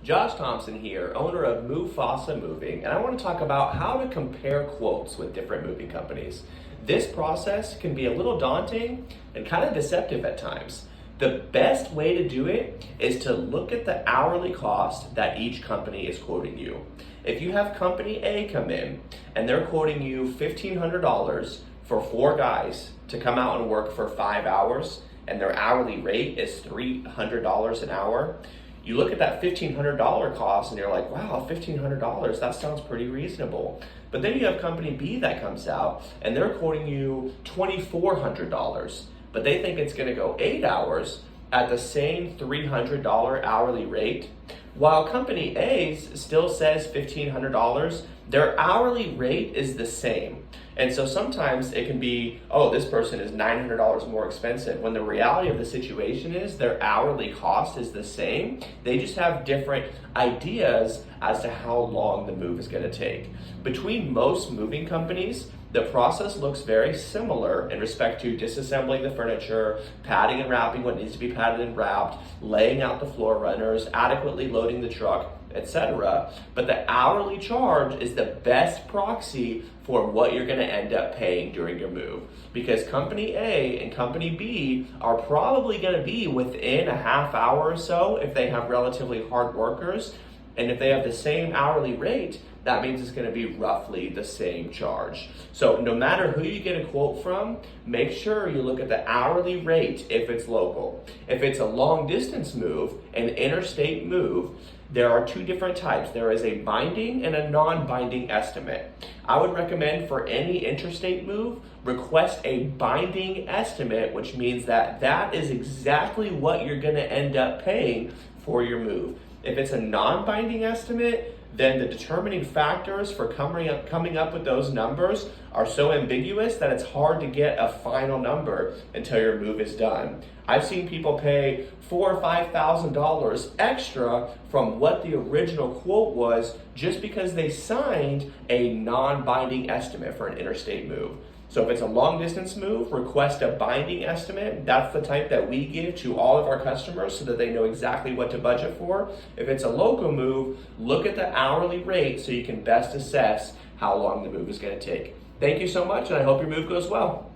Josh Thompson here, owner of Mufasa Moving, and I want to talk about how to compare quotes with different moving companies. This process can be a little daunting and kind of deceptive at times. The best way to do it is to look at the hourly cost that each company is quoting you. If you have company A come in and they're quoting you $1,500 for 4 guys to come out and work for 5 hours, and their hourly rate is $300 an hour, you look at that $1,500 cost and you're like, wow, $1,500, that sounds pretty reasonable. But then you have company B that comes out and they're quoting you $2,400, but they think it's gonna go 8 hours at the same $300 hourly rate. While company A still says $1,500, their hourly rate is the same. And so sometimes it can be, oh, this person is $900 more expensive, when the reality of the situation is their hourly cost is the same. They just have different ideas as to how long the move is gonna take. Between most moving companies, the process looks very similar in respect to disassembling the furniture, padding and wrapping what needs to be padded and wrapped, laying out the floor runners, adequately loading the truck, etc. But the hourly charge is the best proxy for what you're going to end up paying during your move, because company A and company B are probably going to be within a half hour or so if they have relatively hard workers. And if they have the same hourly rate, that means it's going to be roughly the same charge. So no matter who you get a quote from, make sure you look at the hourly rate if it's local. If it's a long distance move, an interstate move, there are 2 different types. There is a binding and a non-binding estimate. I would recommend for any interstate move, request a binding estimate, which means that that is exactly what you're going to end up paying for your move. If it's a non-binding estimate, then the determining factors for coming up with those numbers are so ambiguous that it's hard to get a final number until your move is done. I've seen people pay $4,000 or $5,000 extra from what the original quote was just because they signed a non-binding estimate for an interstate move. So if it's a long distance move, request a binding estimate. That's the type that we give to all of our customers so that they know exactly what to budget for. If it's a local move, look at the hourly rate so you can best assess how long the move is going to take. Thank you so much, and I hope your move goes well.